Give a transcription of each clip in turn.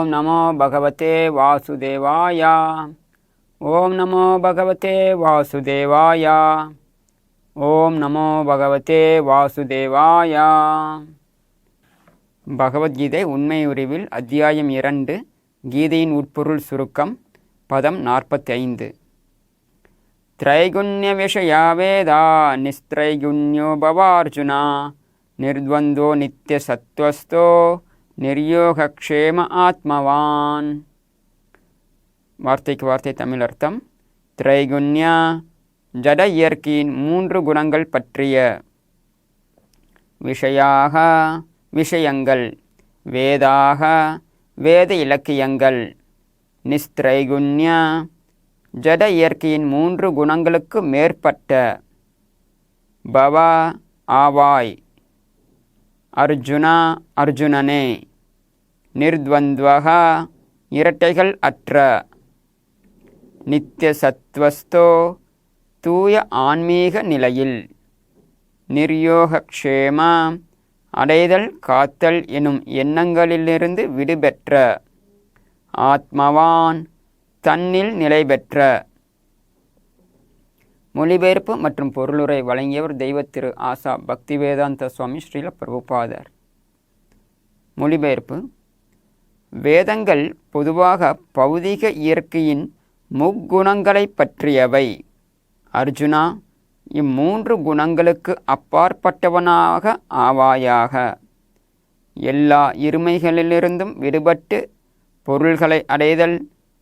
ஓம் நமோ பகவதே வாசுதேவாய. ஓம் நமோ பகவதே வாசுதேவாய. ஓம் நமோ பகவதே வாசுதேவாய. பகவத்கீதை உண்மை உரிவில் அத்தியாயம் 2, கீதையின் உட்பொருள் சுருக்கம், பதம் 45. த்ரைகுண்ய விஷயா வேதா நிஸ்திரைகுண்யோ பவார்ஜுனா நிர்த்வந்தோ நித்ய சத்வஸ்தோ நிர்யோகக்ஷேம ஆத்மவான். வார்த்தைக்கு வார்த்தை தமிழ் அர்த்தம். திரைகுண்யா ஜட இயற்கையின் 3 குணங்கள் பற்றிய, விஷயாக விஷயங்கள், வேதாக வேத இலக்கியங்கள், நிஸ்திரைகுண்ய ஜட இயற்கையின் 3 குணங்களுக்கு மேற்பட்ட, பவ ஆவாய், அர்ஜுனா அர்ஜுனனே, நிர்த்வந்த்வக இரட்டைகள் அற்ற, நித்திய சத்வஸ்தோ தூய ஆன்மீக நிலையில், நிர்யோகக்ஷேம அடைதல் காத்தல் எனும் எண்ணங்களிலிருந்து விடுபெற்ற, ஆத்மவான் தன்னில் நிலை பெற்ற. மொழிபெயர்ப்பு மற்றும் பொருளுரை வழங்கியவர் தெய்வ திரு ஆசா பக்திவேதாந்த சுவாமி ஸ்ரீல பிரபுபாதர். மொழிபெயர்ப்பு. வேதங்கள் பொதுவாக பௌதிக இயற்கையின் முக்குணங்களை பற்றியவை. அர்ஜுனா, இம்3 குணங்களுக்கு அப்பாற்பட்டவனாக ஆவாயாக. எல்லா இருமைகளிலிருந்தும் விடுபட்டு பொருள்களை அடைதல்,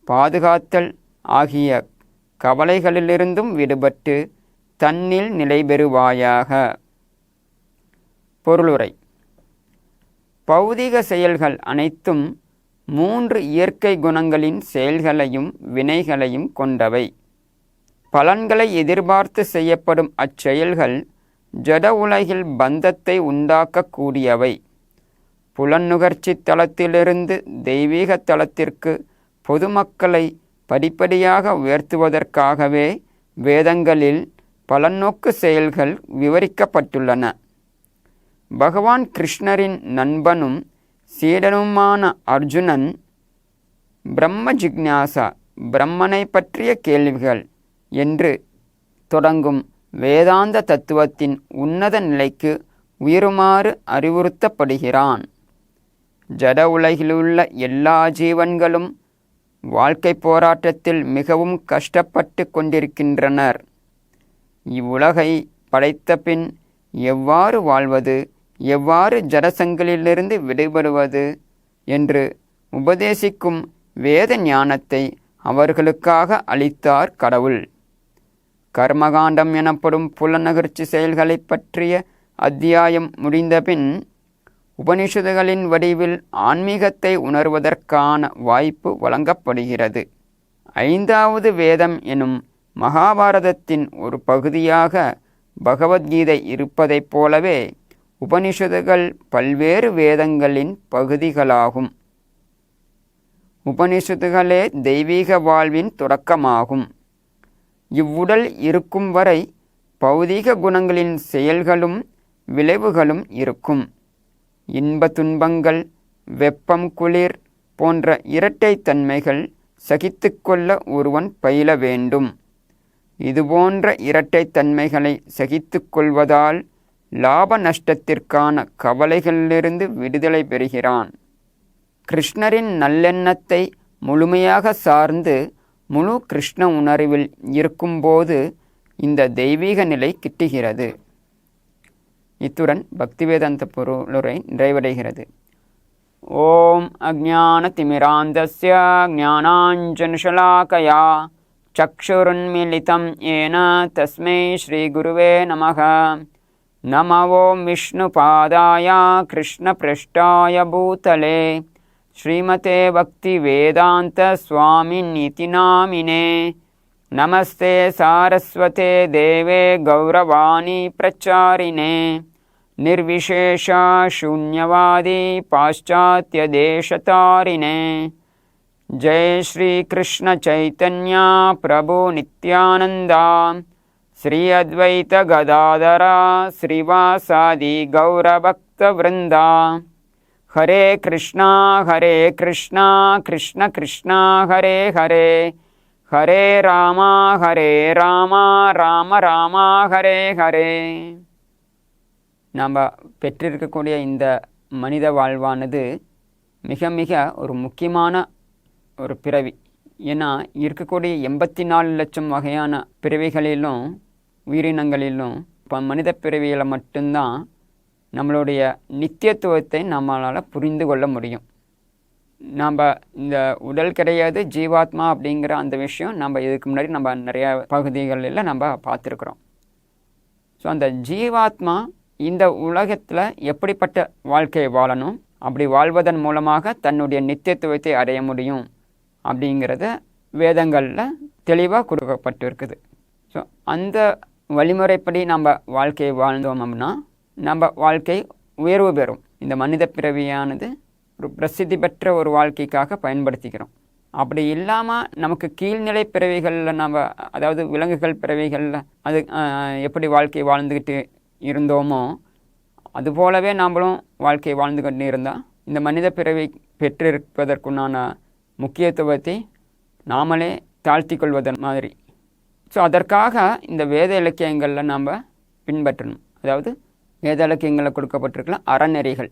பாதுகாத்தல் ஆகிய கவலைகளிலிருந்தும் விடுபட்டு தன்னில் நிலை பெறுவாயாக. பொருளுரை. பௌதிக செயல்கள் அனைத்தும் 3 இயற்கை குணங்களின் செயல்களையும் வினைகளையும் கொண்டவை. பலன்களை எதிர்பார்த்து செய்யப்படும் அச்செயல்கள் ஜட உலகில் பந்தத்தை உண்டாக்கக்கூடியவை. புலநுகர்ச்சி தளத்திலிருந்து தெய்வீக தளத்திற்கு பொதுமக்களை படிப்படியாக உயர்த்துவதற்காகவே வேதங்களில் பலநோக்கு செயல்கள் விவரிக்கப்பட்டுள்ளன. பகவான் கிருஷ்ணரின் நண்பனும் சீடனுமான அர்ஜுனன் பிரம்ம ஜிக்ஞாசா, பிரம்மனை பற்றிய கேள்விகள் என்று தொடங்கும் வேதாந்த தத்துவத்தின் உன்னத நிலைக்கு உயருமாறு அறிவுறுத்தப்படுகிறான். ஜட உலகிலுள்ள எல்லா ஜீவன்களும் வாழ்க்கை போராட்டத்தில் மிகவும் கஷ்டப்பட்டு கொண்டிருக்கின்றனர். இவ்வுலகை படைத்த பின் எவ்வாறு வாழ்வது, எவ்வாறு ஜடசங்களிலிருந்து விடுபடுவது என்று உபதேசிக்கும் வேத ஞானத்தை அவர்களுக்காக அளித்தார் கடவுள். கர்மகாண்டம் எனப்படும் புலநகர்ச்சி செயல்களை பற்றிய அத்தியாயம் முடிந்தபின் உபனிஷதுகளின் வடிவில் ஆன்மீகத்தை உணர்வதற்கான வாய்ப்பு வழங்கப்படுகிறது. 5வது வேதம் எனும் மகாபாரதத்தின் ஒரு பகுதியாக பகவத்கீதை இருப்பதைப் போலவே உபனிஷதுகள் பல்வேறு வேதங்களின் பகுதிகளாகும். உபனிஷதுகளே தெய்வீக வாழ்வின் தொடக்கமாகும். இவ்வுடல் இருக்கும் வரை பௌதீக குணங்களின் செயல்களும் விளைவுகளும் இருக்கும். இன்ப துன்பங்கள், வெப்பம் குளிர் போன்ற இரட்டைத்தன்மைகள் சகித்துக்கொள்ள ஒருவன் பயில வேண்டும். இதுபோன்ற இரட்டைத்தன்மைகளை சகித்துக் கொள்வதால் லாப நஷ்டத்திற்கான கவலைகளிலிருந்து விடுதலை பெறுகிறான். கிருஷ்ணரின் நல்லெண்ணத்தை முழுமையாக சார்ந்து முழு கிருஷ்ண உணர்வில் இருக்கும்போது இந்த தெய்வீக நிலை கிட்டுகிறது. இத்துடன் பக்திவேதாந்த பொருளுரை நிறைவடைகிறது. ஓம் அஜ்ஞான திமிராந்தஸ்ய ஞானாஞ்சனஷலாகயா சக்ஷுருன்மிலிதம் ஏன தஸ்மை ஸ்ரீ குருவே நமः. நம ஓம் விஷ்ணுபாதாய கிருஷ்ணப்ருஷ்டாய பூதலே ஸ்ரீமதே பக்திவேதாந்த ஸ்வாமின்னிதி நாமினே. நமஸ்தே சாரஸ்வதே தேவே கௌரவாணி பிரச்சாரிணே निर्विशेष शून्यवादी पाश्चात्य देशतारिणे। जय श्री कृष्ण चैतन्य प्रभु नित्यानंदा श्री अद्वैत गदाधरा श्रीवासादि गौरभक्त वृंदा। ஹரே கிருஷ்ணா கிருஷ்ண கிருஷ்ணா ஹரே ஹரே, ஹரே ராமா ராம ராமா ஹரே ஹரே. நாம் பெற்றிருக்கக்கூடிய இந்த மனித வாழ்வானது மிக மிக ஒரு முக்கியமான ஒரு பிறவி. ஏன்னா இருக்கக்கூடிய 84 லட்சம் வகையான பிறவிகளிலும் உயிரினங்களிலும் இப்போ மனித பிறவியில் மட்டும்தான் நம்மளுடைய நித்தியத்துவத்தை நம்மளால் புரிந்து கொள்ள முடியும். நாம் இந்த உடல் கிடையாது, ஜீவாத்மா அப்படிங்கிற அந்த விஷயம் நம்ம இதுக்கு முன்னாடி நம்ம நிறையா பகுதிகளில் நம்ம பார்த்துருக்குறோம். ஸோ அந்த ஜீவாத்மா இந்த உலகத்தில் எப்படிப்பட்ட வாழ்க்கையை வாழணும், அப்படி வாழ்வதன் மூலமாக தன்னுடைய நித்தியத்துவத்தை அடைய முடியும் அப்படிங்கிறத வேதங்களில் தெளிவாக கொடுக்கப்பட்டிருக்குது. ஸோ அந்த வழிமுறைப்படி நம்ம வாழ்க்கையை வாழ்ந்தோம் அப்படின்னா நம்ம வாழ்க்கை உயர்வு பெறும். இந்த மனித பிறவியானது ஒரு பிரசித்தி பெற்ற ஒரு வாழ்க்கைக்காக பயன்படுத்திக்கிறோம். அப்படி இல்லாமல் நமக்கு கீழ்நிலை பிறவிகளில் நம்ம, அதாவது விலங்குகள் பிறவிகளில் அது எப்படி வாழ்க்கை வாழ்ந்துக்கிட்டு இருந்தோமோ அதுபோலவே நாம்ளும் வாழ்க்கையை வாழ்ந்து கொண்டு இருந்தால் இந்த மனித பிறவி பெற்றிருப்பதற்குண்டான முக்கியத்துவத்தை நாமளே தாழ்த்தி கொள்வதன் மாதிரி. ஸோ அதற்காக இந்த வேத இலக்கியங்களில் நாம் பின்பற்றணும். அதாவது வேத இலக்கியங்களில் கொடுக்கப்பட்டிருக்கலாம் அறநெறிகள்,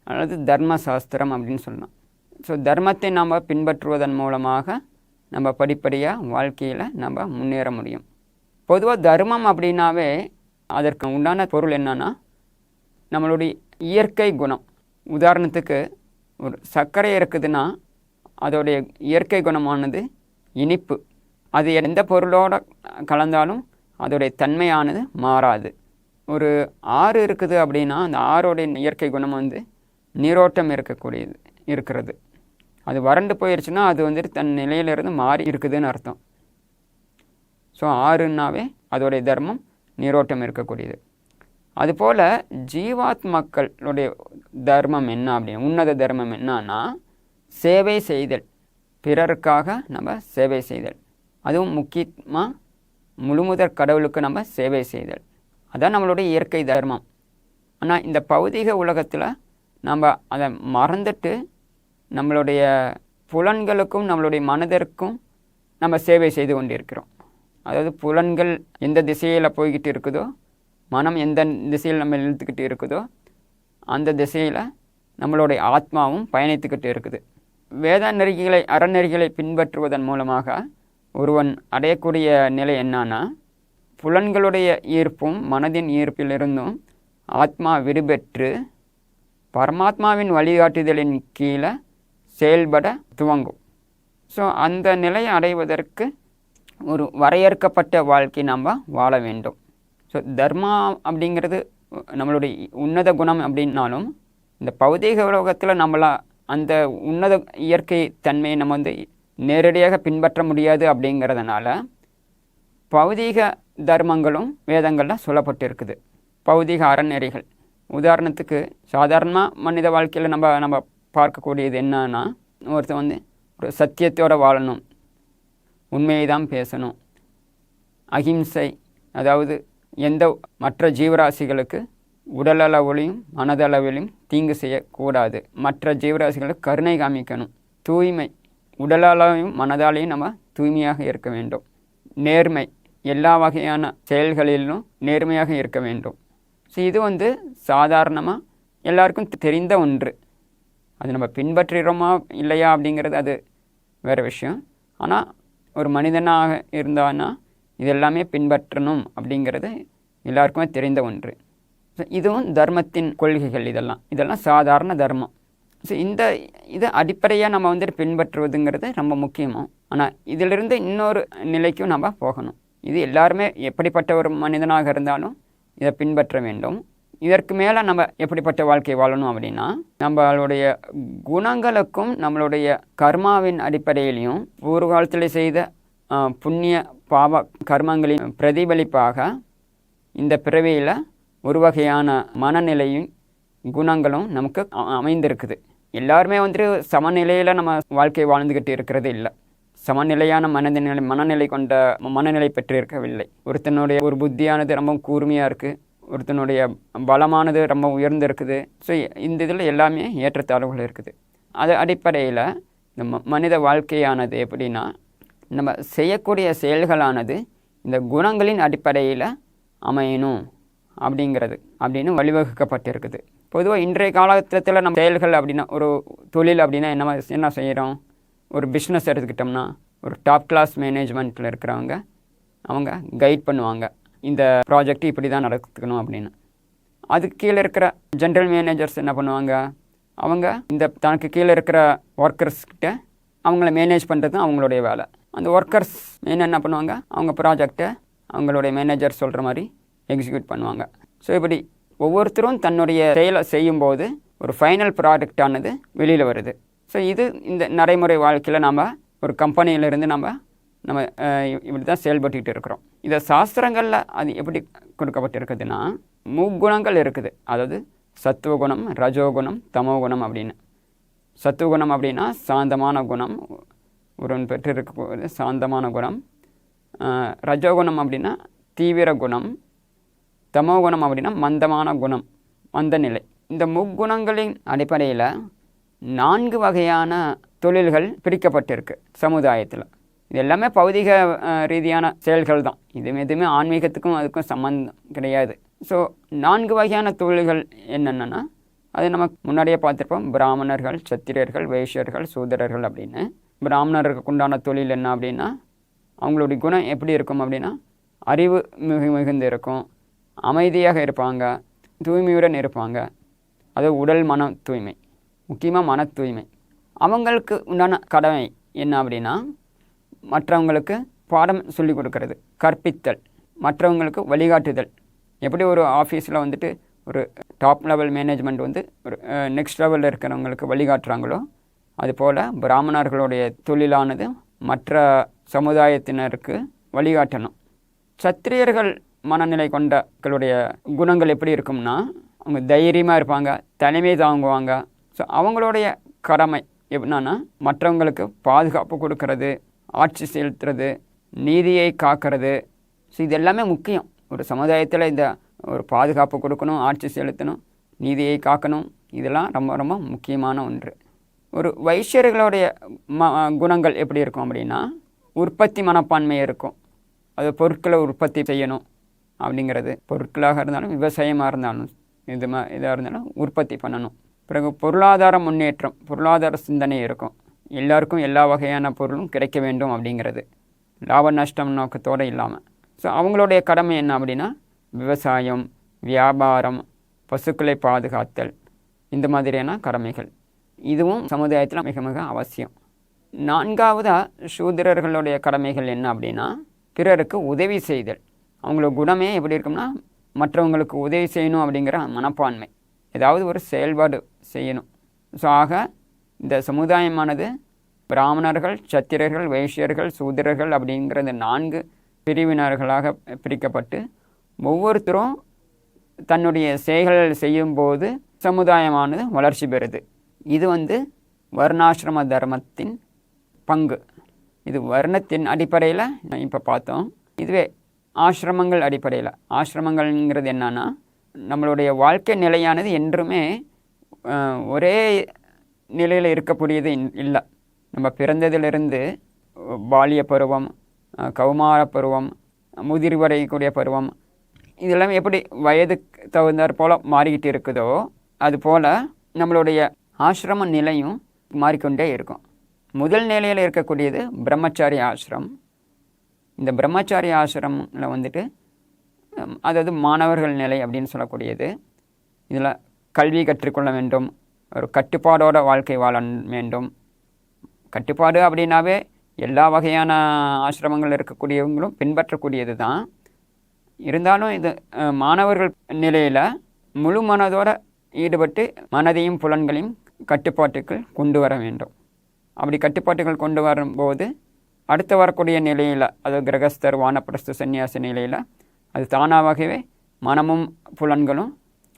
அதாவது தர்மசாஸ்திரம் அப்படின்னு சொல்லலாம். ஸோ தர்மத்தை நாம் பின்பற்றுவதன் மூலமாக நம்ம படிப்படியாக வாழ்க்கையில் நம்ம முன்னேற முடியும். பொதுவாக தர்மம் அப்படின்னாவே அதற்கு உண்டான பொருள் என்னன்னா நம்மளுடைய இயற்கை குணம். உதாரணத்துக்கு ஒரு சர்க்கரை இருக்குதுன்னா அதோடைய இயற்கை குணமானது இனிப்பு. அது எந்த பொருளோடு கலந்தாலும் அதோடைய தன்மையானது மாறாது. ஒரு ஆறு இருக்குது அப்படின்னா அந்த ஆறோடைய இயற்கை குணம் நீரோட்டம் இருக்கிறது. அது வறண்டு போயிடுச்சுன்னா அது தன் நிலையிலிருந்து மாறி இருக்குதுன்னு அர்த்தம். ஸோ ஆறுன்னாவே அதோடைய தர்மம் நீரோட்டம் இருக்கக்கூடியது. அதுபோல் ஜீவாத்மக்களுடைய தர்மம் என்ன அப்படின்னு, உன்னத தர்மம் என்னன்னா சேவை செய்தல், பிறருக்காக நம்ம சேவை செய்தல். அதுவும் முக்கியமாக முழுமுதற் கடவுளுக்கு நம்ம சேவை செய்தல், அதான் நம்மளுடைய இயற்கை தர்மம். ஆனால் இந்த பௌதிக உலகத்தில் நம்ம அதை மறந்துட்டு நம்மளுடைய புலன்களுக்கும் நம்மளுடைய மனதிற்கும் நம்ம சேவை செய்து கொண்டிருக்கிறோம். அதாவது புலன்கள் எந்த திசையில் போய்கிட்டு இருக்குதோ, மனம் எந்த திசையில் நம்ம இழுத்துக்கிட்டு இருக்குதோ அந்த திசையில் நம்மளுடைய ஆத்மாவும் பயணித்துக்கிட்டு இருக்குது. வேத நெறிகளை அறநெறிகளை பின்பற்றுவதன் மூலமாக ஒருவன் அடையக்கூடிய நிலை என்னன்னா புலன்களுடைய ஈர்ப்பும் மனதின் ஈர்ப்பிலிருந்தும் ஆத்மா விடுபெற்று பரமாத்மாவின் வழிகாட்டுதலின் கீழே செயல்பட துவங்கும். ஸோ அந்த நிலையை அடைவதற்கு ஒரு வரையறுக்கப்பட்ட வாழ்க்கை நம்ம வாழ வேண்டும். ஸோ தர்மா அப்படிங்கிறது நம்மளுடைய உன்னத குணம் அப்படின்னாலும் இந்த பௌதீக உலகத்தில் நம்மளா அந்த உன்னத இயற்கை தன்மையை நம்ம நேரடியாக பின்பற்ற முடியாது. அப்படிங்கிறதுனால பௌதீக தர்மங்களும் வேதங்களில் சொல்லப்பட்டிருக்குது. பௌதீக அறநெறிகள் உதாரணத்துக்கு சாதாரணமாக மனித வாழ்க்கையில் நம்ம பார்க்கக்கூடியது என்னன்னா ஒருத்தன் ஒரு சத்தியத்தோடு வாழணும், உண்மையை தான் பேசணும், அகிம்சை, அதாவது எந்த மற்ற ஜீவராசிகளுக்கு உடலளவிலையும் மனதளவிலையும் தீங்கு செய்யக்கூடாது, மற்ற ஜீவராசிகளுக்கு கருணை காமிக்கணும், தூய்மை, உடலாலையும் மனதாலையும் நம்ம தூய்மையாக இருக்க வேண்டும், நேர்மை, எல்லா வகையான செயல்களிலும் நேர்மையாக இருக்க வேண்டும். ஸோ இது சாதாரணமாக எல்லாருக்கும் தெரிந்த ஒன்று. அது நம்ம பின்பற்றுகிறோமா இல்லையா அப்படிங்கிறது அது வேறு விஷயம். ஆனால் ஒரு மனிதனாக இருந்தான்னா இதெல்லாமே பின்பற்றணும் அப்படிங்கிறது எல்லாருக்குமே தெரிந்த ஒன்று. ஸோ இதுவும் தர்மத்தின் கொள்கைகள். இதெல்லாம் சாதாரண தர்மம். ஸோ இது அடிப்படையாக நம்ம பின்பற்றுவதுங்கிறது ரொம்ப முக்கியமும். ஆனால் இதிலிருந்து இன்னொரு நிலைக்கும் நம்ம போகணும். இது எல்லாருமே எப்படிப்பட்ட ஒரு மனிதனாக இருந்தாலும் இதை பின்பற்ற வேண்டும். இதற்கு மேலே நம்ம எப்படிப்பட்ட வாழ்க்கை வாழணும் அப்படின்னா நம்மளுடைய குணங்களுக்கும் நம்மளுடைய கர்மாவின் அடிப்படையிலையும் ஒரு காலத்தில் செய்த புண்ணிய பாவ கர்மங்களின் பிரதிபலிப்பாக இந்த பிறவியில் ஒரு வகையான மனநிலையும் குணங்களும் நமக்கு அமைந்திருக்குது. எல்லாருமே சமநிலையில் நம்ம வாழ்க்கை வாழ்ந்துக்கிட்டு இருக்கிறது இல்லை. சமநிலையான மனநிலை கொண்ட மனநிலை பெற்று இருக்கவில்லை. ஒருத்தனுடைய ஒரு புத்தியானது ரொம்ப கூர்மையாக இருக்குது, ஒருத்தனுடைய பலமானது ரொம்ப உயர்ந்திருக்குது. ஸோ இந்த இதில் எல்லாமே ஏற்றத்தாழ்வுகள் இருக்குது. அது அடிப்படையில் நம்ம மனித வாழ்க்கையானது எப்படின்னா, நம்ம செய்யக்கூடிய செயல்களானது இந்த குணங்களின் அடிப்படையில் அமையணும் அப்படின்னு வழிவகுக்கப்பட்டிருக்குது. பொதுவாக இன்றைய காலகட்டத்தில் நம்ம செயல்கள் அப்படின்னா, ஒரு தொழில் அப்படின்னா என்ன செய்கிறோம்? ஒரு பிஸ்னஸ் எடுத்துக்கிட்டோம்னா, ஒரு டாப் கிளாஸ் மேனேஜ்மெண்ட்டில் இருக்கிறவங்க அவங்க கைட் பண்ணுவாங்க, இந்த ப்ராஜெக்ட் இப்படி தான் நடக்கணும் அப்படின்னு. அதுக்கு கீழே இருக்கிற ஜென்ரல் மேனேஜர்ஸ் என்ன பண்ணுவாங்க? அவங்க இந்த தனக்கு கீழே இருக்கிற ஒர்க்கர்ஸ்கிட்ட அவங்கள மேனேஜ் பண்ணுறது தான் அவங்களுடைய வேலை. அந்த ஒர்க்கர்ஸ் என்ன பண்ணுவாங்க? அவங்க ப்ராஜெக்டை அவங்களுடைய மேனேஜர் சொல்கிற மாதிரி எக்ஸிக்யூட் பண்ணுவாங்க. ஸோ இப்படி ஒவ்வொருத்தரும் தன்னுடைய செயலை செய்யும்போது ஒரு ஃபைனல் ப்ராடக்டானது வெளியில் வருது. ஸோ இது இந்த நடைமுறை வாழ்க்கையில் நம்ம ஒரு கம்பெனியிலேருந்து நம்ம இப்படி தான் செயல்பட்டுக்கிட்டு இருக்கிறோம். இதை சாஸ்திரங்களில் அது எப்படி கொடுக்கப்பட்டிருக்குதுன்னா, முக்குணங்கள் இருக்குது. அதாவது சத்துவகுணம், ரஜோகுணம், தமோகுணம் அப்படின்னு. சத்துவகுணம் அப்படின்னா சாந்தமான குணம், ஒருவன் பெற்று இருக்கக்கூடிய சாந்தமான குணம். ரஜோகுணம் அப்படின்னா தீவிர குணம். தமோகுணம் அப்படின்னா மந்தமான குணம், மந்த நிலை. இந்த முக்குணங்களின் அடிப்படையில் 4 வகையான தொழில்கள் பிரிக்கப்பட்டிருக்கு சமுதாயத்தில். இது எல்லாமே பௌதிக ரீதியான செயல்கள் தான். இது எதுவுமே ஆன்மீகத்துக்கும் அதுக்கும் சம்மந்தம் கிடையாது. ஸோ 4 வகையான தொழில்கள் என்னென்னா, அது நமக்கு முன்னாடியே பார்த்துருப்போம். பிராமணர்கள், சத்திரியர்கள், வைஷ்யர்கள், சூதரர்கள் அப்படின்னு. பிராமணர்களுக்கு உண்டான தொழில் என்ன அப்படின்னா, அவங்களுடைய குணம் எப்படி இருக்கும் அப்படின்னா, அறிவு மிகுந்து இருக்கும், அமைதியாக இருப்பாங்க, தூய்மையுடன் இருப்பாங்க. அது உடல் மன தூய்மை, முக்கியமாக மன தூய்மை. அவங்களுக்கு உண்டான கடமை என்ன அப்படின்னா, மற்றவங்களுக்கு பாடம் சொல்லிக் கொடுக்கறது, கற்பித்தல், மற்றவங்களுக்கு வழிகாட்டுதல். எப்படி ஒரு ஆஃபீஸில் வந்துட்டு ஒரு டாப் லெவல் மேனேஜ்மெண்ட் வந்து ஒரு நெக்ஸ்ட் லெவலில் இருக்கிறவங்களுக்கு வழிகாட்டுறாங்களோ, அதுபோல் பிராமணர்களுடைய தொழிலானது மற்ற சமுதாயத்தினருக்கு வழிகாட்டணும். சத்திரியர்கள் மனநிலை கொண்டவர்களுடைய குணங்கள் எப்படி இருக்கும்னா, அவங்க தைரியமாக இருப்பாங்க, தலைமை தாங்குவாங்க. ஸோ அவங்களுடைய கடமை எப்படின்னா, மற்றவங்களுக்கு பாதுகாப்பு கொடுக்கறது, ஆட்சி செலுத்துறது, நீதியை காக்கிறது. ஸோ இது எல்லாமே முக்கியம். ஒரு சமுதாயத்தில் இந்த ஒரு பாதுகாப்பு கொடுக்கணும், ஆட்சி செலுத்தணும், நீதியை காக்கணும். இதெல்லாம் ரொம்ப ரொம்ப முக்கியமான ஒன்று. ஒரு வைஷ்யர்களுடைய குணங்கள் எப்படி இருக்கும் அப்படின்னா, உற்பத்தி மனப்பான்மை இருக்கும். அது பொருட்களை உற்பத்தி செய்யணும் அப்படிங்கிறது. பொருட்களாக இருந்தாலும், விவசாயமாக இருந்தாலும், இதாக இருந்தாலும் உற்பத்தி பண்ணணும். பிறகு பொருளாதார முன்னேற்றம், பொருளாதார சிந்தனை இருக்கும். எல்லாருக்கும் எல்லா வகையான பொருளும் கிடைக்க வேண்டும் அப்படிங்கிறது, லாப நஷ்டம் நோக்கத்தோடு இல்லாமல். ஸோ அவங்களுடைய கடமை என்ன அப்படின்னா, விவசாயம், வியாபாரம், பசுக்களை பாதுகாத்தல், இந்த மாதிரியான கடமைகள். இதுவும் சமுதாயத்தில் மிக மிக அவசியம். 4வதாக சூத்திரர்களுடைய கடமைகள் என்ன அப்படின்னா, பிறருக்கு உதவி செய்தல். அவங்களோட குணமே எப்படி இருக்கும்னா, மற்றவங்களுக்கு உதவி செய்யணும் அப்படிங்கிற மனப்பான்மை, ஏதாவது ஒரு செயல்பாடு செய்யணும். ஸோ ஆக இந்த சமுதாயமானது பிராமணர்கள், சத்திரர்கள், வைஷ்யர்கள், சூத்திரர்கள் அப்படிங்கிறது 4 பிரிவினர்களாக பிரிக்கப்பட்டு, ஒவ்வொருத்தரும் தன்னுடைய செயல்கள் செய்யும்போது சமுதாயமானது வளர்ச்சி பெறுது. இது வர்ணாசிரம தர்மத்தின் பங்கு. இது வர்ணத்தின் அடிப்படையில் இப்போ பார்த்தோம். இதுவே ஆசிரமங்கள் அடிப்படையில், ஆசிரமங்கள்ங்கிறது என்னன்னா, நம்மளுடைய வாழ்க்கை நிலையானது என்றுமே ஒரே நிலையில் இருக்கக்கூடியது இல்லை. நம்ம பிறந்ததிலிருந்து பாலிய பருவம், கௌமார பருவம், முதிர்வடையக்கூடிய பருவம், இதெல்லாம் எப்படி வயதுக்கு தகுந்தாற் போல் மாறிக்கிட்டு இருக்குதோ, அதுபோல் நம்மளுடைய ஆசிரம நிலையும் மாறிக்கொண்டே இருக்கும். முதல் நிலையில் இருக்கக்கூடியது பிரம்மச்சாரி ஆசிரம். இந்த பிரம்மச்சாரி ஆசிரமில் அதாவது மாணவர்கள் நிலை அப்படின்னு சொல்லக்கூடியது. இதில் கல்வி கற்றுக்கொள்ள வேண்டும், ஒரு கட்டுப்பாடோட வாழ்க்கை வாழ வேண்டும். கட்டுப்பாடு அப்படின்னாவே எல்லா வகையான ஆசிரமங்கள் இருக்கக்கூடியவங்களும் பின்பற்றக்கூடியது தான். இருந்தாலும் இது மாணவர்கள் நிலையில் முழு மனதோடு ஈடுபட்டு மனதையும் புலன்களையும் கட்டுப்பாட்டுக்குள் கொண்டு வர வேண்டும். அப்படி கட்டுப்பாட்டுகள் கொண்டு வரும்போது அடுத்து வரக்கூடிய நிலையில், அதாவது கிரகஸ்தர், வானப்பிரஸ்த, சன்னியாச நிலையில் அது தானாகவே மனமும் புலன்களும்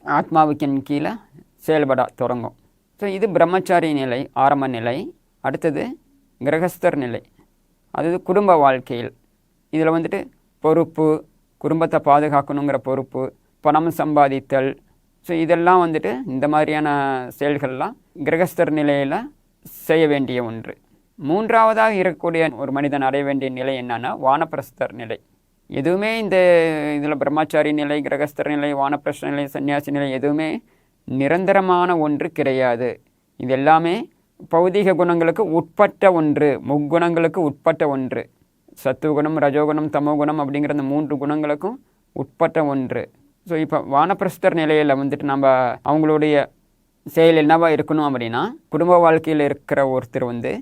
ஆத்மாவுக்கின் கீழே செயல்பட தொடங்கும். ஸோ இது பிரம்மச்சாரி நிலை, ஆரம்ப நிலை. அடுத்தது கிரகஸ்தர் நிலை, அதாவது குடும்ப வாழ்க்கையில். இதில் பொறுப்பு, குடும்பத்தை பாதுகாக்கணுங்கிற பொறுப்பு, பணம் சம்பாதித்தல். ஸோ இதெல்லாம் வந்துட்டு இந்த மாதிரியான செயல்கள்லாம் கிரகஸ்தர் நிலையில் செய்ய வேண்டிய ஒன்று. மூன்றாவதாக இருக்கக்கூடிய ஒரு மனிதன் அடைய வேண்டிய நிலை என்னன்னா வானப்பிரஸ்தர் நிலை. எதுவுமே இந்த இதில் பிரம்மச்சாரி நிலை, கிரகஸ்தர் நிலை, வானப்பிரஸ்தர் நிலை, சன்னியாசி நிலை எதுவுமே நிரந்தரமான ஒன்று கிடையாது. இது எல்லாமே பௌதிக குணங்களுக்கு உட்பட்ட ஒன்று, முக்குணங்களுக்கு உட்பட்ட ஒன்று. சத்துவகுணம், ரஜோகுணம், தமோகுணம் அப்படிங்கிற அந்த 3 குணங்களுக்கும் உட்பட்ட ஒன்று. ஸோ இப்போ வானப்பிரஸ்தர் நிலையில் வந்துட்டு நம்ம அவங்களுடைய செயல் என்னவா இருக்கணும் அப்படின்னா, குடும்ப வாழ்க்கையில் இருக்கிற ஒருத்தர் வந்து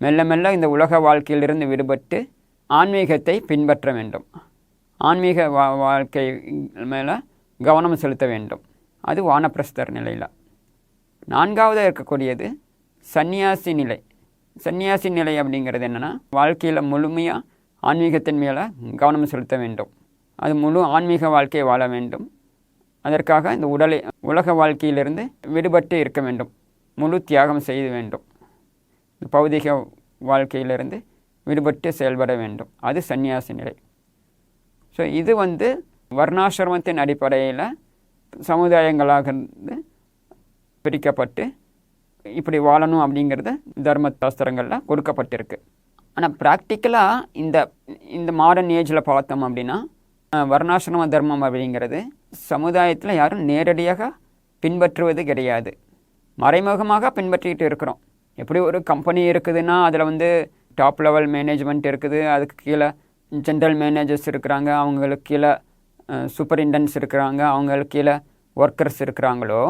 மெல்ல மெல்ல இந்த உலக வாழ்க்கையிலிருந்து விடுபட்டு ஆன்மீகத்தை பின்பற்ற வேண்டும். ஆன்மீக வாழ்க்கை மேலே கவனம் செலுத்த வேண்டும். அது வானப்பிரஸ்தர் நிலையில். 4ஆவதாக இருக்கக்கூடியது சன்னியாசி நிலை. சன்னியாசி நிலை அப்படிங்கிறது என்னென்னா, வாழ்க்கையில் முழுமையாக ஆன்மீகத்தின் மேலே கவனம் செலுத்த வேண்டும். அது முழு ஆன்மீக வாழ்க்கையை வாழ வேண்டும். அதற்காக இந்த உலக வாழ்க்கையிலிருந்து விடுபட்டு இருக்க வேண்டும். முழு தியாகம் செய்ய வேண்டும். பௌதிக வாழ்க்கையிலிருந்து விடுபட்டு செயல்பட வேண்டும். அது சன்னியாசி நிலை. ஸோ இது வந்து வர்ணாசிரமத்தின் அடிப்படையில் சமுதாயங்களாக பிரிக்கப்பட்டு இப்படி வாழணும் அப்படிங்கிறது தர்ம சாஸ்திரங்களில் கொடுக்கப்பட்டிருக்கு. ஆனால் ப்ராக்டிக்கலாக இந்த மாடர்ன் ஏஜில் பார்த்தோம் அப்படின்னா, வர்ணாசிரம தர்மம் அப்படிங்கிறது சமுதாயத்தில் யாரும் நேரடியாக பின்பற்றுவது கிடையாது. மறைமுகமாக பின்பற்றிக்கிட்டு இருக்கிறோம். எப்படி ஒரு கம்பெனி இருக்குதுன்னா அதில் வந்து டாப் லெவல் மேனேஜ்மெண்ட் இருக்குது, அதுக்கு கீழே ஜென்ரல் மேனேஜர்ஸ் இருக்கிறாங்க, அவங்களுக்கு கீழே சூப்பரிண்டன்ஸ் இருக்கிறாங்க, அவங்களுக்கு கீழே ஒர்க்கர்ஸ் இருக்கிறாங்களோ,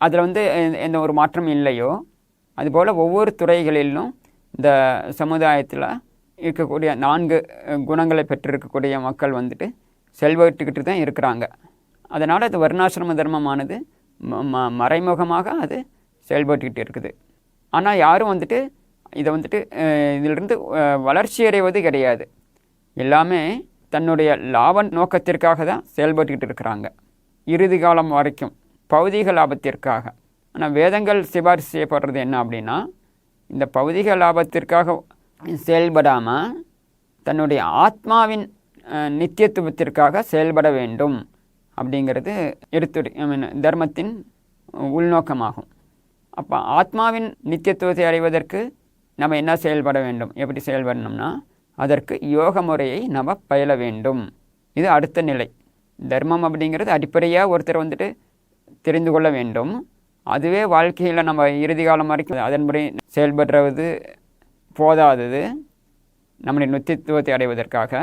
அதில் வந்து எந்த ஒரு மாற்றம் இல்லையோ, அதுபோல் ஒவ்வொரு துறைகளிலும் இந்த சமுதாயத்தில் இருக்கக்கூடிய 4 குணங்களை பெற்றிருக்கக்கூடிய மக்கள் வந்துட்டு செல்வட்டுக்கிட்டு தான் இருக்கிறாங்க. அதனால் அது வர்ணாசிரம தர்மமானது மறைமுகமாக அது செயல்பட்டுக்கிட்டு இருக்குது. ஆனால் யாரும் வந்துட்டு இதை வந்துட்டு இதிலிருந்து வளர்ச்சி அடைவது கிடையாது. எல்லாமே தன்னுடைய லாப நோக்கத்திற்காக தான் செயல்பட்டுக்கிட்டு இருக்கிறாங்க இறுதி காலம் வரைக்கும், பௌதிக லாபத்திற்காக. ஆனால் வேதங்கள் சிபாரிசு செய்யப்படுறது என்ன அப்படின்னா, இந்த பௌதிக லாபத்திற்காக செயல்படாமல் தன்னுடைய ஆத்மாவின் நித்தியத்துவத்திற்காக செயல்பட வேண்டும் அப்படிங்கிறது தர்மத்தின் உள்நோக்கமாகும். அப்போ ஆத்மாவின் நித்தியத்துவத்தை அடைவதற்கு நம்ம என்ன செயல்பட வேண்டும், எப்படி செயல்படணும்னா அதற்கு யோக முறையை நம்ம பயில வேண்டும். இது அடுத்த நிலை. தர்மம் அப்படிங்கிறது அடிப்படையாக ஒருத்தர் வந்துட்டு தெரிந்து கொள்ள வேண்டும். அதுவே வாழ்க்கையில் நம்ம இறுதி காலம் வரைக்கும் அதன்படி செயல்படுறது போதாதது. நம்முடைய நித்தியத்துவத்தை அடைவதற்காக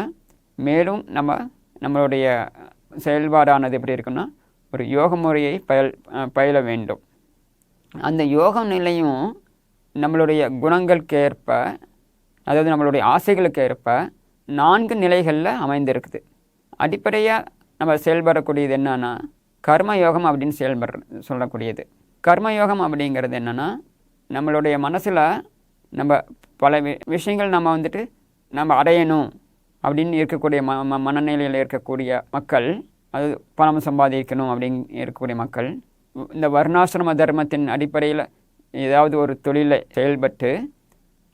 மேலும் நம்மளுடைய செயல்பாடானது எப்படி இருக்குன்னா, ஒரு யோக முறையை பயில வேண்டும். அந்த யோக நிலையும் நம்மளுடைய குணங்களுக்கு ஏற்ப, அதாவது நம்மளுடைய ஆசைகளுக்கு ஏற்ப 4 நிலைகளில் அமைந்திருக்குது. அடிப்படையாக நம்ம செயல்படக்கூடியது என்னன்னா கர்மயோகம் அப்படின்னு சொல்லக்கூடியது. கர்மயோகம் அப்படிங்கிறது என்னென்னா, நம்மளுடைய மனசில் நம்ம பல விஷயங்கள் நம்ம வந்துட்டு நம்ம அடையணும் அப்படின்னு இருக்கக்கூடிய மனநிலையில் இருக்கக்கூடிய மக்கள், அது பணம் சம்பாதிக்கணும் அப்படின்னு இருக்கக்கூடிய மக்கள், இந்த வர்ணாசிரம தர்மத்தின் அடிப்படையில் ஏதாவது ஒரு தொழிலை செயல்பட்டு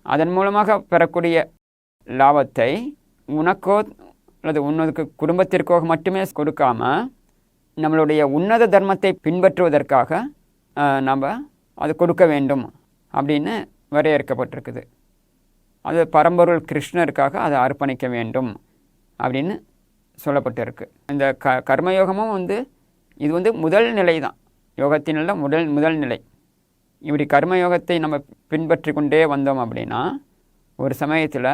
அதன் மூலமாக பெறக்கூடிய லாபத்தை உனக்கோ அல்லது உன்னதுக்கு குடும்பத்திற்கோ மட்டுமே கொடுக்காம நம்மளுடைய உன்னத தர்மத்தை பின்பற்றுவதற்காக நம்ம அது கொடுக்க வேண்டும் அப்படின்னு வரையறுக்கப்பட்டிருக்குது. அது பரம்பொருள் கிருஷ்ணருக்காக அதை அர்ப்பணிக்க வேண்டும் அப்படின்னு சொல்லப்பட்டிருக்கு. இந்த கர்மயோகமும் இது முதல் நிலை தான், யோகத்தினுள்ள முதல் நிலை. இப்படி கர்மயோகத்தை நம்ம பின்பற்றி கொண்டே வந்தோம் அப்படின்னா ஒரு சமயத்தில்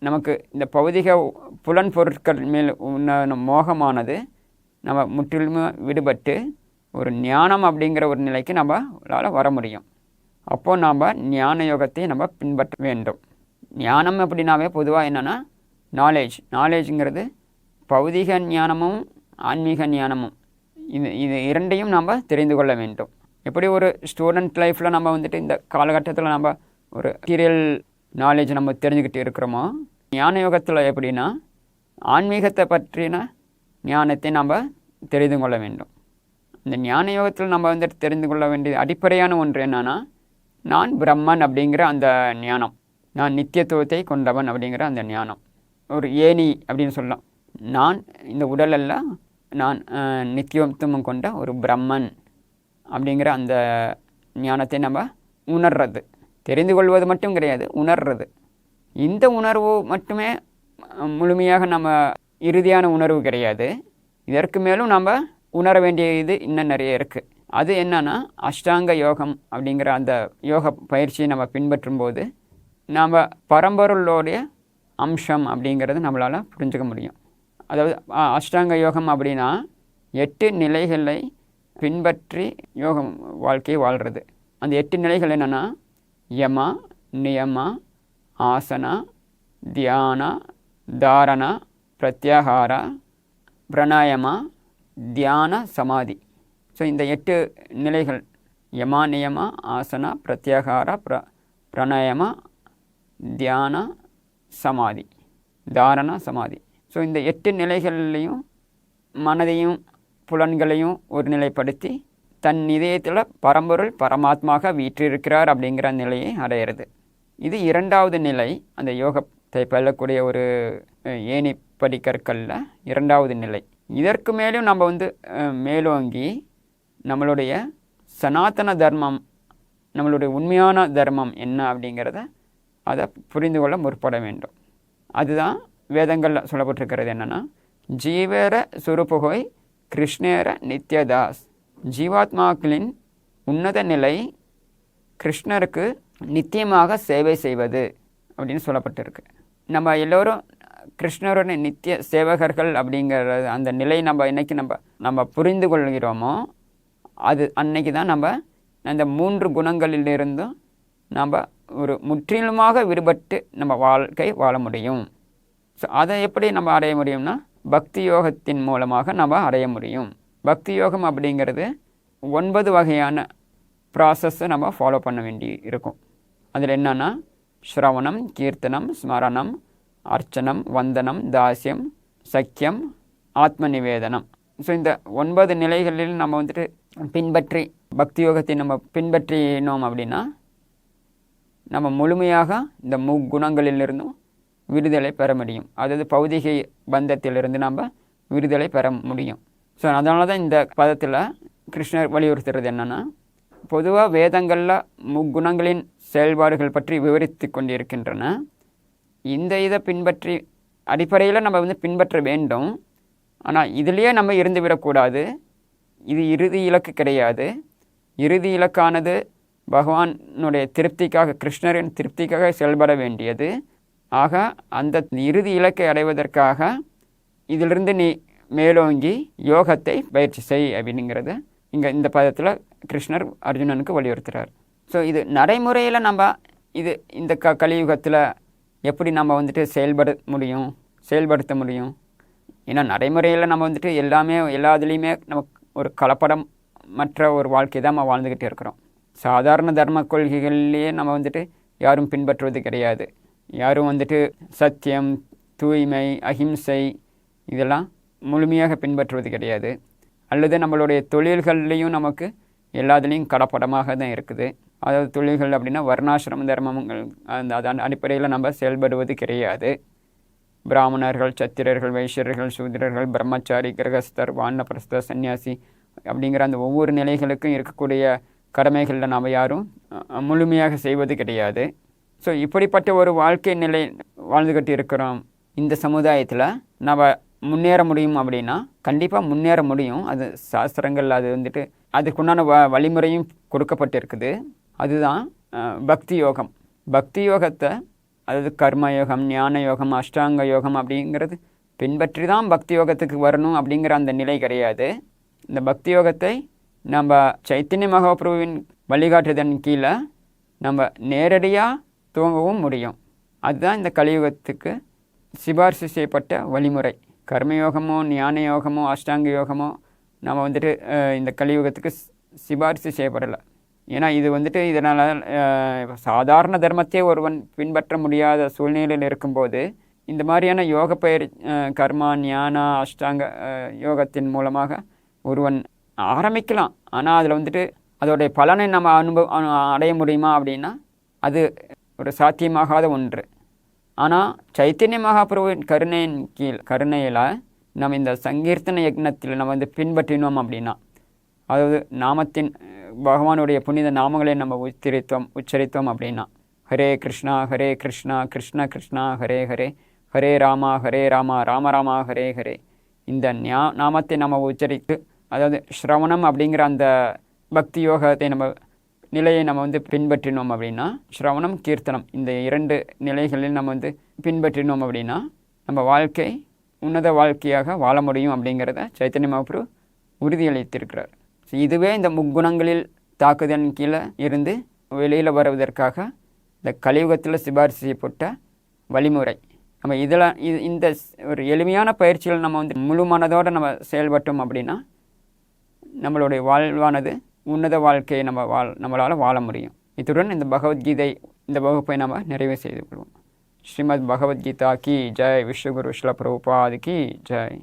நமக்கு இந்த பௌதிக புலன் பொருட்கள் மேல் உண்டான மோகமானது நம்ம முற்றிலுமே விடுபட்டு ஒரு ஞானம் அப்படிங்கிற ஒரு நிலைக்கு நம்மளால் வர முடியும். அப்போது நாம் ஞான யோகத்தை நம்ம பின்பற்ற வேண்டும். ஞானம் அப்படின்னாவே பொதுவாக என்னென்னா நாலேஜுங்கிறது பௌதிக ஞானமும் ஆன்மீக ஞானமும் இது இரண்டையும் நம்ம தெரிந்து கொள்ள வேண்டும். எப்படி ஒரு ஸ்டூடெண்ட் லைஃப்பில் நம்ம இந்த காலகட்டத்தில் நம்ம ஒரு மெட்டீரியல் நாலேஜ் நம்ம தெரிஞ்சுக்கிட்டு இருக்கிறோமோ, ஞான யோகத்தில் எப்படின்னா ஆன்மீகத்தை பற்றின ஞானத்தை நம்ம தெரிந்து கொள்ள வேண்டும். இந்த ஞான யோகத்தில் நம்ம தெரிந்து கொள்ள வேண்டிய அடிப்படையான ஒன்று என்னன்னா, நான் பிரம்மன் அப்படிங்கிற அந்த ஞானம், நான் நித்தியத்துவத்தை கொண்டவன் அப்படிங்கிற அந்த ஞானம். ஒரு ஏணி அப்படின்னு சொல்லலாம். நான் இந்த உடலல்ல, நான் நித்தியத்துவம் கொண்ட ஒரு பிரம்மன் அப்படிங்கிற அந்த ஞானத்தை நம்ம உணர்றது. தெரிந்து கொள்வது மட்டும் கிடையாது, உணர்றது. இந்த உணர்வு மட்டுமே முழுமையாக நம்ம இறுதியான உணர்வு கிடையாது. இதற்கு மேலும் நம்ம உணர வேண்டியது இன்னும் நிறைய இருக்குது. அது என்னன்னா அஷ்டாங்க யோகம் அப்படிங்கிற அந்த யோக பயிற்சியை நம்ம பின்பற்றும் போது நாம் பரம்பொருளோடைய அம்சம் அப்படிங்கிறது நம்மளால் புரிஞ்சுக்க முடியும். அதாவது அஷ்டாங்க யோகம் அப்படின்னா 8 நிலைகளை பின்பற்றி யோகம் வாழ்க்கையை வாழ்கிறது. அந்த 8 நிலைகள் என்னென்னா யமா, நியமா, ஆசனா, தியானா, தாரணா, பிரத்யாகாரா, பிராணாயாமா, தியான, சமாதி. ஸோ இந்த 8 நிலைகள் யமா, நியமா, ஆசனா, பிரத்யாகாரா, பிராணாயாமா, தியான, சமாதி, தாரணா, சமாதி. ஸோ இந்த 8 நிலைகள்லையும் மனதையும் புலன்களையும் ஒரு நிலைப்படுத்தி தன் இதயத்தில் பரம்பொருள் பரமாத்மாக வீற்றிருக்கிறார் அப்படிங்கிற நிலையை அடையிறது. இது 2வது நிலை. அந்த யோகத்தை பயிலக்கூடிய ஒரு ஏணி படிக்கற்களில் 2வது நிலை. இதற்கு மேலும் நம்ம மேலோங்கி நம்மளுடைய சனாதன தர்மம், நம்மளுடைய உண்மையான தர்மம் என்ன அப்படிங்கிறத அதை புரிந்து கொள்ள முற்பட வேண்டும். அதுதான் வேதங்களில் சொல்லப்பட்டிருக்கிறது. என்னென்னா ஜீவேர சுரூபகோய் கிருஷ்ணேர நித்யதாஸ். ஜீவாத்மாக்களின் உன்னத நிலை கிருஷ்ணருக்கு நித்தியமாக சேவை செய்வது அப்படின்னு சொல்லப்பட்டிருக்கு. நம்ம எல்லோரும் கிருஷ்ணருடைய நித்திய சேவகர்கள் அப்படிங்கிறது அந்த நிலை நம்ம என்னைக்கு நம்ம புரிந்து கொள்கிறோமோ அது அன்னைக்கு தான் நம்ம அந்த 3 குணங்களிலிருந்தும் நம்ம ஒரு முற்றிலுமாக விடுபட்டு நம்ம வாழ்க்கை வாழ முடியும். ஸோ அதை எப்படி நம்ம அடைய முடியும்னா பக்தி யோகத்தின் மூலமாக நம்ம அடைய முடியும். பக்தி யோகம் அப்படிங்கிறது 9 வகையான ப்ராசஸ்ஸை நம்ம ஃபாலோ பண்ண வேண்டி இருக்கும். அதில் என்னென்னா ஸ்ரவணம், கீர்த்தனம், ஸ்மரணம், அர்ச்சனம், வந்தனம், தாஸ்யம், சக்கியம், ஆத்ம நிவேதனம். ஸோ இந்த 9 நிலைகளில் நம்ம பின்பற்றி பக்தி யோகத்தை நம்ம பின்பற்றினோம் அப்படின்னா நம்ம முழுமையாக இந்த முக்குணங்களிலிருந்தும் விடுதலை பெற முடியும். அதாவது பௌதிக பந்தத்திலிருந்து நம்ம விடுதலை பெற முடியும். ஸோ அதனால தான் இந்த பதத்தில் கிருஷ்ணர் வலியுறுத்துறது என்னென்னா, பொதுவாக வேதங்களில் முக்குணங்களின் செயல்பாடுகள் பற்றி விவரித்து கொண்டிருக்கின்றன. இந்த இதை பின்பற்றி அடிப்படையில் நம்ம பின்பற்ற வேண்டும். ஆனால் இதிலேயே நம்ம இருந்து விடக்கூடாது. இது இறுதி இலக்கு கிடையாது. இறுதி இலக்கானது பகவானுடைய திருப்திக்காக, கிருஷ்ணரின் திருப்திக்காக செயல்பட வேண்டியது. ஆக அந்த இறுதி இலக்கை அடைவதற்காக இதிலிருந்து நீ மேலோங்கி யோகத்தை பயிற்சி செய் அப்படிங்கிறது இங்கே இந்த பதத்தில் கிருஷ்ணர் அர்ஜுனனுக்கு வலியுறுத்துகிறார். ஸோ இது நடைமுறையில் நம்ம இந்த கலியுகத்தில் எப்படி நம்ம செயல்படுத்த முடியும். ஏன்னா நடைமுறையில் நம்ம எல்லாமே எல்லாத்துலேயுமே நமக்கு ஒரு கலப்படம் மற்ற ஒரு வாழ்க்கை தான் நம்ம வாழ்ந்துக்கிட்டு இருக்கிறோம். சாதாரண தர்ம கொள்கைகள்லேயே நம்ம யாரும் பின்பற்றுவது கிடையாது. யாரும் சத்தியம், தூய்மை, அஹிம்சை இதெல்லாம் முழுமையாக பின்பற்றுவது கிடையாது. அல்லது நம்மளுடைய தொழில்கள்லேயும் நமக்கு எல்லாத்துலேயும் கலப்படமாக தான் இருக்குது. அதாவது தொழில்கள் அப்படின்னா வர்ணாசிரம தர்மங்கள் அதன் அடிப்படையில் நம்ம செயல்படுவது கிடையாது. பிராமணர்கள், சத்திரர்கள், வைஷ்யர்கள், சூத்திரர்கள், பிரம்மச்சாரி, கிரகஸ்தர், வானப்பிரஸ்தர், சன்னியாசி அப்படிங்கிற அந்த ஒவ்வொரு நிலைகளுக்கும் இருக்கக்கூடிய கடமைகளில் நாம் யாரும் முழுமையாக செய்வது கிடையாது. ஸோ இப்படிப்பட்ட ஒரு வாழ்க்கை நிலை வாழ்ந்துக்கிட்டு இருக்கிறோம். இந்த சமுதாயத்தில் நம்ம முன்னேற முடியும் அப்படின்னா கண்டிப்பாக முன்னேற முடியும். அது சாஸ்திரங்கள் அது அதுக்குண்டான வழிமுறையும் கொடுக்கப்பட்டிருக்குது. அதுதான் பக்தி யோகம். பக்தி யோகத்தை அதாவது கர்மயோகம், ஞான யோகம், அஷ்டாங்க யோகம் அப்படிங்கிறது பின்பற்றி தான் பக்தி யோகத்துக்கு வரணும் அப்படிங்கிற அந்த நிலை கிடையாது. இந்த பக்தி யோகத்தை நம்ம சைத்தன்ய மகாபிரபுவின் வழிகாட்டுதன் கீழே நம்ம நேரடியாக துவங்கவும் முடியும். அதுதான் இந்த கலியுகத்துக்கு சிபாரிசு செய்யப்பட்ட வழிமுறை. கர்மயோகமோ, ஞான யோகமோ, அஷ்டாங்க யோகமோ நம்ம இந்த கலியுகத்துக்கு சிபாரிசு செய்யப்படலை. ஏன்னா இது இதனால் சாதாரண தர்மத்தையே ஒருவன் பின்பற்ற முடியாத சூழ்நிலையில் இருக்கும்போது இந்த மாதிரியான யோக பயிர் கர்மா, ஞான, அஷ்டாங்க யோகத்தின் மூலமாக ஒருவன் ஆரம்பிக்கலாம். ஆனால் அதில் அதோடைய பலனை நம்ம அடைய முடியுமா அப்படின்னா அது ஒரு சாத்தியமாகாத ஒன்று. ஆனால் சைத்தன்ய மகாபிரபுவின் கருணையில் நம்ம இந்த சங்கீர்த்தன யக்னத்தில் நம்ம வந்து பின்பற்றினோம் அப்படின்னா, அதாவது நாமத்தின் பகவானுடைய புனித நாமங்களை நம்ம உச்சரித்தோம் அப்படின்னா, ஹரே கிருஷ்ணா கிருஷ்ண கிருஷ்ணா ஹரே ஹரே, ஹரே ராமா ராம ராமா ஹரே ஹரே, இந்த நாமத்தை நம்ம உச்சரித்து, அதாவது ஸ்ரவணம் அப்படிங்கிற அந்த பக்தி யோகத்தை நிலையை நம்ம வந்து பின்பற்றினோம் அப்படின்னா, ஸ்ரவணம் கீர்த்தனம் இந்த 2 நிலைகளில் நம்ம வந்து பின்பற்றினோம் அப்படின்னா நம்ம வாழ்க்கை உன்னத வாழ்க்கையாக வாழ முடியும் அப்படிங்கிறத சைத்தன்ய மகாபிரபு உறுதியளித்திருக்கிறார். இதுவே இந்த முக்குணங்களில் தாக்குதலின் கீழே இருந்து வெளியில் வருவதற்காக இந்த கலியுகத்தில் சிபாரிசு செய்யப்பட்ட வழிமுறை. நம்ம இந்த ஒரு எளிமையான பயிற்சிகள் நம்ம வந்து முழு மனதோடு நம்ம செயல்பட்டோம் அப்படின்னா நம்மளுடைய வாழ்வானது உன்னத வாழ்க்கையை நம்மளால் வாழ முடியும். இத்துடன் இந்த பகவத்கீதை இந்த வகுப்பை நம்ம நிறைவு செய்து கொள்வோம். ஸ்ரீமத் பகவத்கீதா கி ஜெய். விஸ்வகுரு ஸ்ரீல பிரபுபாத் கி ஜெய்.